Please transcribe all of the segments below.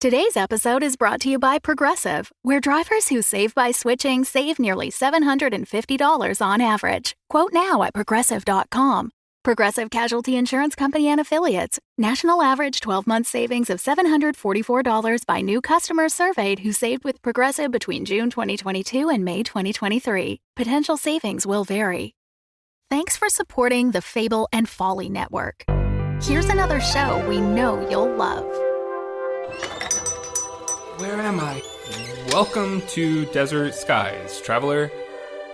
Today's episode is brought to you by Progressive, where drivers who save by switching save nearly $750 on average. Quote now at Progressive.com. Progressive Casualty Insurance Company and Affiliates. National average 12-month savings of $744 by new customers surveyed who saved with Progressive between June 2022 and May 2023. Potential savings will vary. Thanks for supporting the Fable and Folly Network. Here's another show we know you'll love. Where am I? Welcome to Desert Skies, traveler.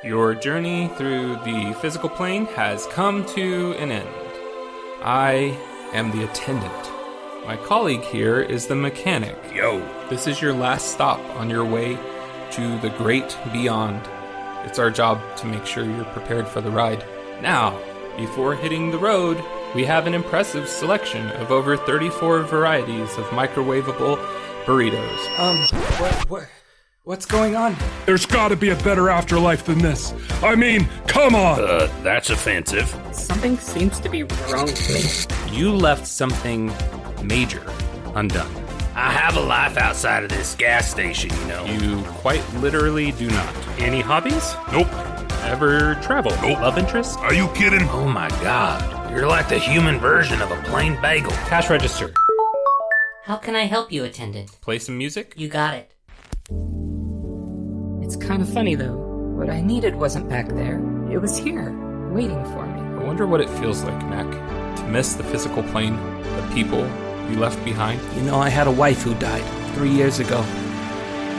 Your journey through the physical plane has come to an end. I am the attendant. My colleague here is the mechanic. Yo. This is your last stop on your way to the great beyond. It's our job to make sure you're prepared for the ride. Now, before hitting the road, we have an impressive selection of over 34 varieties of microwavable burritos. What's going on? There's gotta be a better afterlife than this. I mean, come on! That's offensive. Something seems to be wrong with me. You left something major undone. I have a life outside of this gas station, you know. You quite literally do not. Any hobbies? Nope. Ever travel? Nope. Love interest? Are you kidding? Oh my god. You're like the human version of a plain bagel. Cash register. How can I help you, attendant? Play some music? You got it. It's kind of funny, though. What I needed wasn't back there. It was here, waiting for me. I wonder what it feels like, Mac, to miss the physical plane, the people you left behind. You know, I had a wife who died 3 years ago.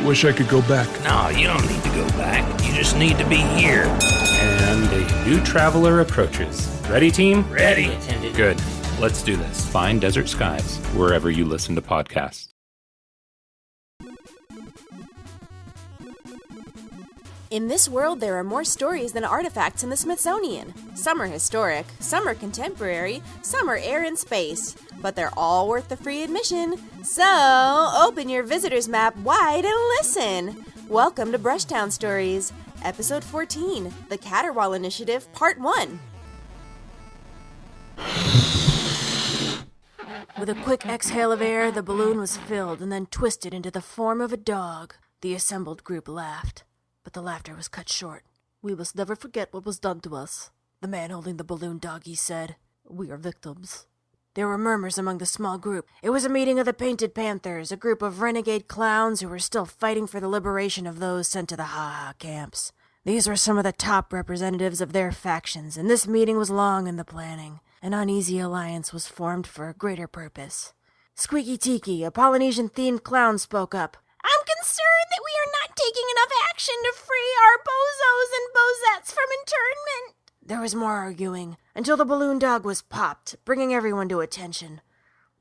Wish I could go back. No, you don't need to go back. You just need to be here. And a new traveler approaches. Ready, team? Ready. Attendant. Good. Let's do this. Find Desert Skies wherever you listen to podcasts. In this world, there are more stories than artifacts in the Smithsonian. Some are historic, some are contemporary, some are air and space. But they're all worth the free admission. So, open your visitor's map wide and listen. Welcome to BRUSHTOWN Stories, Episode 14, The Caterwahl Initiative, Part 1. With a quick exhale of air, the balloon was filled and then twisted into the form of a dog. The assembled group laughed. But the laughter was cut short. "We must never forget what was done to us," the man holding the balloon doggy said. "We are victims." There were murmurs among the small group. It was a meeting of the Painted Panthers, a group of renegade clowns who were still fighting for the liberation of those sent to the ha-ha camps. These were some of the top representatives of their factions, and this meeting was long in the planning. An uneasy alliance was formed for a greater purpose. Squeaky Tiki, a Polynesian-themed clown, spoke up. "I'm concerned that we are not taking enough action to free our bozos and bozettes from internment." There was more arguing, until the balloon dog was popped, bringing everyone to attention.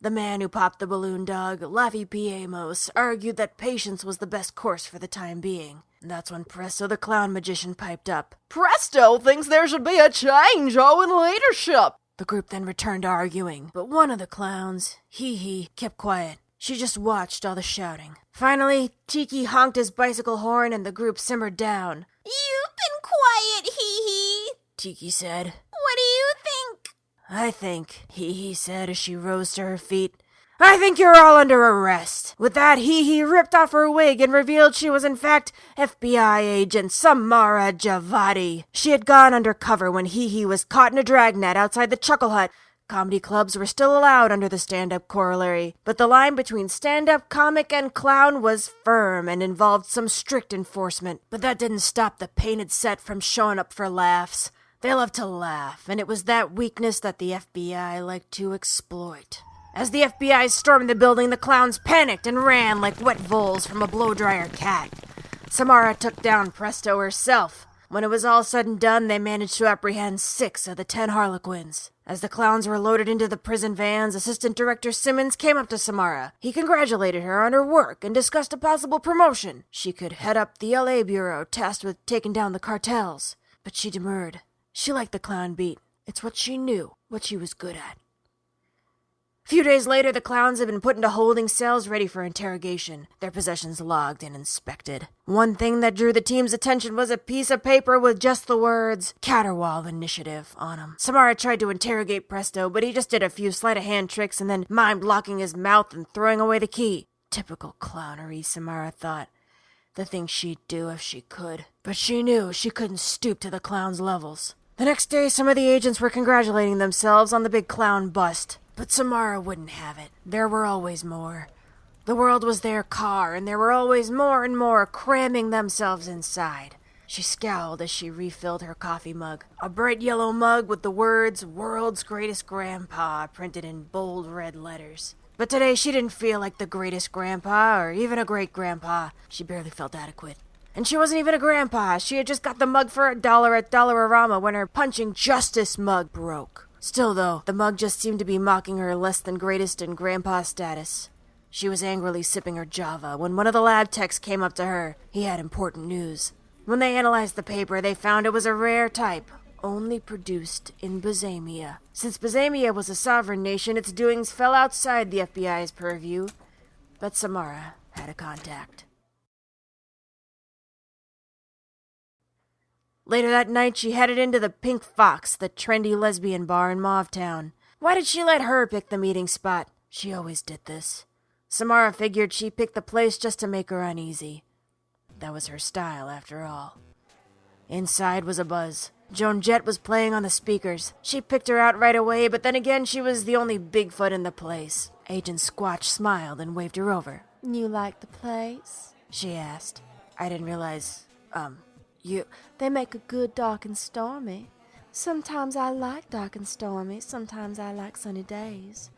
The man who popped the balloon dog, Laffy P. Amos, argued that patience was the best course for the time being. And that's when Presto the clown magician piped up. "Presto thinks there should be a change in leadership." The group then returned to arguing, but one of the clowns, Hee Hee, kept quiet. She just watched all the shouting. Finally, Tiki honked his bicycle horn and the group simmered down. "You've been quiet, Hee Hee," Tiki said. "What do you think?" "I think," Hee Hee said as she rose to her feet, "I think you're all under arrest." With that, Hee Hee ripped off her wig and revealed she was in fact FBI agent Samara Javadi. She had gone undercover when Hee Hee was caught in a dragnet outside the Chuckle Hut. Comedy clubs were still allowed under the stand-up corollary, but the line between stand-up comic and clown was firm and involved some strict enforcement. But that didn't stop the painted set from showing up for laughs. They love to laugh, and it was that weakness that the FBI liked to exploit. As the FBI stormed the building, the clowns panicked and ran like wet voles from a blow-dryer cat. Samara took down Presto herself. When it was all said and done, they managed to apprehend 6 of the 10 Harlequins. As the clowns were loaded into the prison vans, Assistant Director Simmons came up to Samara. He congratulated her on her work and discussed a possible promotion. She could head up the LA bureau tasked with taking down the cartels. But she demurred. She liked the clown beat. It's what she knew, what she was good at. A few days later, the clowns had been put into holding cells ready for interrogation, their possessions logged and inspected. One thing that drew the team's attention was a piece of paper with just the words, Caterwahl Initiative, on them. Samara tried to interrogate Presto, but he just did a few sleight-of-hand tricks and then mimed locking his mouth and throwing away the key. Typical clownery, Samara thought. The thing she'd do if she could. But she knew she couldn't stoop to the clown's levels. The next day, some of the agents were congratulating themselves on the big clown bust. But Samara wouldn't have it. There were always more. The world was their car, and there were always more and more cramming themselves inside. She scowled as she refilled her coffee mug. A bright yellow mug with the words, "World's Greatest Grandpa," printed in bold red letters. But today she didn't feel like the greatest grandpa, or even a great-grandpa. She barely felt adequate. And she wasn't even a grandpa. She had just got the mug for $1 at Dollarama when her Punching Justice mug broke. Still, though, the mug just seemed to be mocking her less than greatest and grandpa status. She was angrily sipping her Java when one of the lab techs came up to her. He had important news. When they analyzed the paper, they found it was a rare type, only produced in Bozamia. Since Bozamia was a sovereign nation, its doings fell outside the FBI's purview. But Samara had a contact. Later that night, she headed into the Pink Fox, the trendy lesbian bar in Mauvetown. Why did she let her pick the meeting spot? She always did this. Samara figured she picked the place just to make her uneasy. That was her style, after all. Inside was a buzz. Joan Jett was playing on the speakers. She picked her out right away, but then again she was the only Bigfoot in the place. Agent Squatch smiled and waved her over. "You like the place?" she asked. I didn't realize, They make a good dark and stormy. Sometimes I like dark and stormy, sometimes I like sunny days.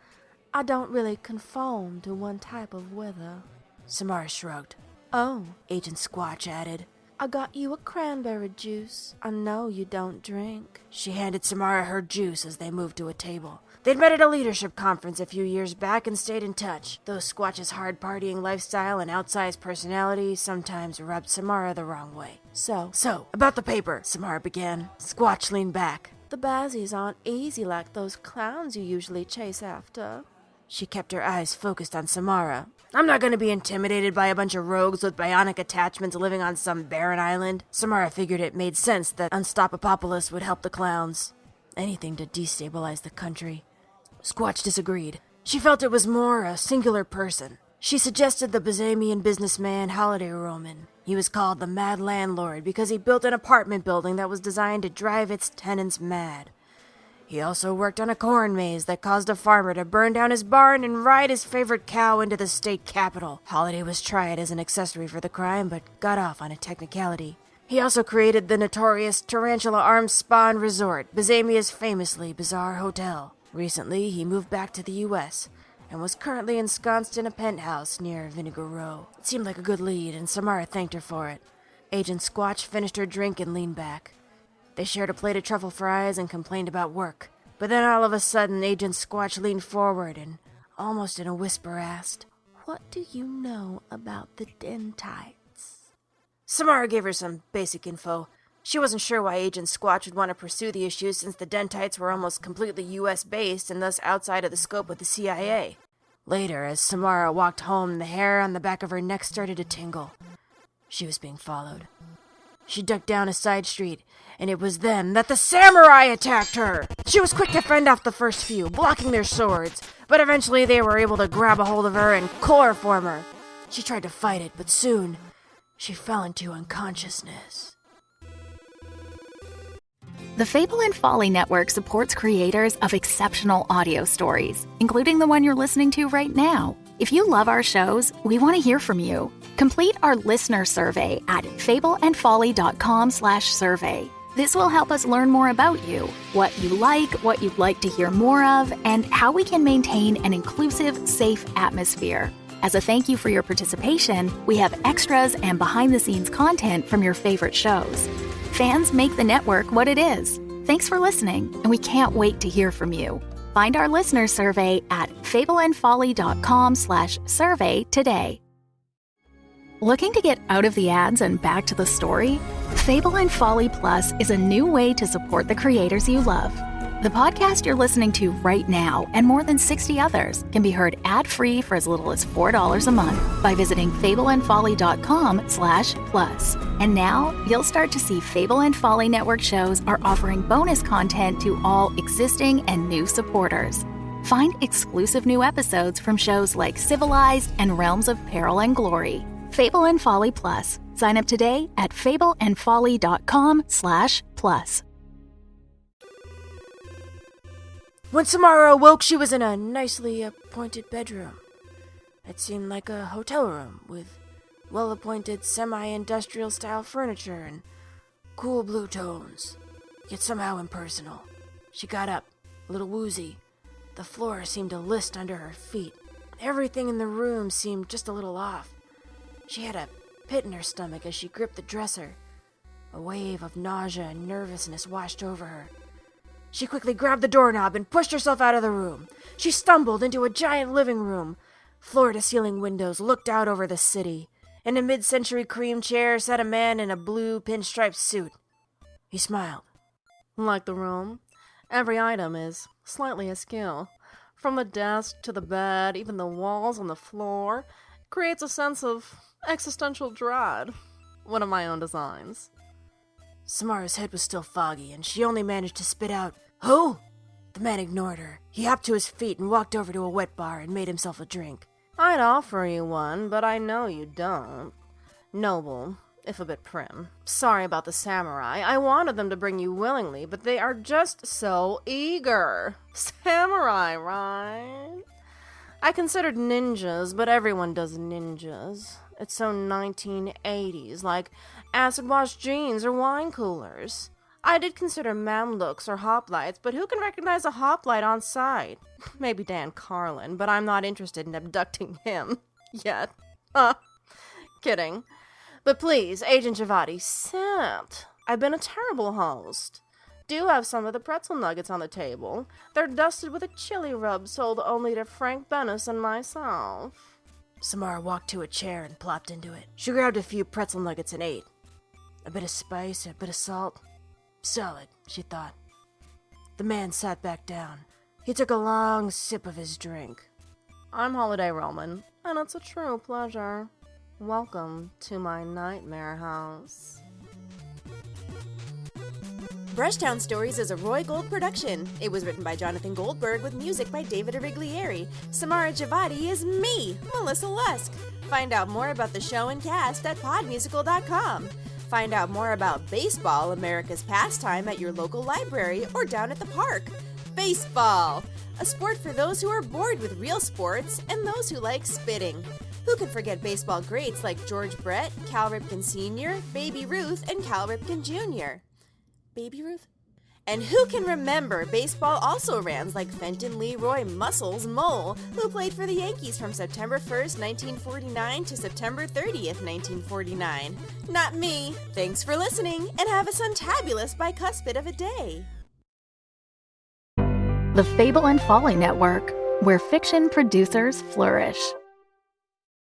I don't really conform to one type of weather. Samara shrugged. "Oh," Agent Squatch added. "I got you a cranberry juice. I know you don't drink." She handed Samara her juice as they moved to a table. They'd met at a leadership conference a few years back and stayed in touch, though Squatch's hard-partying lifestyle and outsized personality sometimes rubbed Samara the wrong way. So, about the paper, Samara began. Squatch leaned back. "The Bazzies aren't easy like those clowns you usually chase after." She kept her eyes focused on Samara. "I'm not going to be intimidated by a bunch of rogues with bionic attachments living on some barren island." Samara figured it made sense that Unstoppapolis would help the clowns. Anything to destabilize the country. Squatch disagreed. She felt it was more a singular person. She suggested the Bozamian businessman Holiday Roman. He was called the Mad Landlord because he built an apartment building that was designed to drive its tenants mad. He also worked on a corn maze that caused a farmer to burn down his barn and ride his favorite cow into the state capitol. Holiday was tried as an accessory for the crime, but got off on a technicality. He also created the notorious Tarantula Arms Spa and Resort, Bozamia's famously bizarre hotel. Recently, he moved back to the U.S., and was currently ensconced in a penthouse near Vinegar Row. It seemed like a good lead, and Samara thanked her for it. Agent Squatch finished her drink and leaned back. They shared a plate of truffle fries and complained about work. But then all of a sudden, Agent Squatch leaned forward and, almost in a whisper, asked, "What do you know about the Dentites?" Samara gave her some basic info. She wasn't sure why Agent Squatch would want to pursue the issue since the Dentites were almost completely U.S.-based and thus outside of the scope of the CIA. Later, as Samara walked home, the hair on the back of her neck started to tingle. She was being followed. She ducked down a side street, and it was then that the samurai attacked her. She was quick to fend off the first few, blocking their swords, but eventually they were able to grab a hold of her and chloroform her. She tried to fight it, but soon she fell into unconsciousness. The Fable and Folly Network supports creators of exceptional audio stories, including the one you're listening to right now. If you love our shows, we want to hear from you. Complete our listener survey at fableandfolly.com/survey. This will help us learn more about you, what you like, what you'd like to hear more of, and how we can maintain an inclusive, safe atmosphere. As a thank you for your participation, we have extras and behind-the-scenes content from your favorite shows. Fans make the network what it is. Thanks for listening, and we can't wait to hear from you. Find our listener survey at fableandfolly.com/survey today. Looking to get out of the ads and back to the story? Fable and Folly Plus is a new way to support the creators you love. The podcast you're listening to right now and more than 60 others can be heard ad-free for as little as $4 a month by visiting fableandfolly.com/plus. And now you'll start to see Fable and Folly Network shows are offering bonus content to all existing and new supporters. Find exclusive new episodes from shows like Civilized and Realms of Peril and Glory. Fable and Folly Plus. Sign up today at fableandfolly.com/plus. When Samara awoke, she was in a nicely appointed bedroom. It seemed like a hotel room with well-appointed semi-industrial style furniture and cool blue tones, yet somehow impersonal. She got up, a little woozy. The floor seemed to list under her feet. Everything in the room seemed just a little off. She had a pit in her stomach as she gripped the dresser. A wave of nausea and nervousness washed over her. She quickly grabbed the doorknob and pushed herself out of the room. She stumbled into a giant living room. Floor-to-ceiling windows looked out over the city. In a mid-century cream chair sat a man in a blue pinstripe suit. He smiled. Like the room, every item is slightly askew. From the desk to the bed, even the walls on the floor, creates a sense of existential dread. One of my own designs. Samara's head was still foggy, and she only managed to spit out, "Who?" The man ignored her. He hopped to his feet and walked over to a wet bar and made himself a drink. I'd offer you one, but I know you don't. Noble, if a bit prim. Sorry about the samurai. I wanted them to bring you willingly, but they are just so eager. Samurai, right? I considered ninjas, but everyone does ninjas. It's so 1980s, like acid-wash jeans or wine coolers. I did consider Mamluks or hoplites, but who can recognize a hoplite on sight? Maybe Dan Carlin, but I'm not interested in abducting him. Yet. Kidding. But please, Agent Javadi, sit. I've been a terrible host. Do have some of the pretzel nuggets on the table. They're dusted with a chili rub sold only to Frank Bennis and myself. Samara walked to a chair and plopped into it. She grabbed a few pretzel nuggets and ate. A bit of spice, a bit of salt. Solid, she thought. The man sat back down. He took a long sip of his drink. I'm Holiday Roman, and it's a true pleasure. Welcome to my nightmare house. BRUSHTOWN Stories is a Roy Gold production. It was written by Jonathan Goldberg with music by David Ariglieri. Samara Javadi is me, Melissa Lusk. Find out more about the show and cast at podmusical.com. Find out more about baseball, America's pastime, at your local library or down at the park. Baseball! A sport for those who are bored with real sports and those who like spitting. Who can forget baseball greats like George Brett, Cal Ripken Sr., Baby Ruth, and Cal Ripken Jr.? Baby Ruth? And who can remember baseball also-rans like Fenton Leroy Muscles Mole, who played for the Yankees from September 1st, 1949 to September 30th, 1949? Not me. Thanks for listening, and have a suntabulous bicuspid of a day. The Fable and Folly Network, where fiction producers flourish.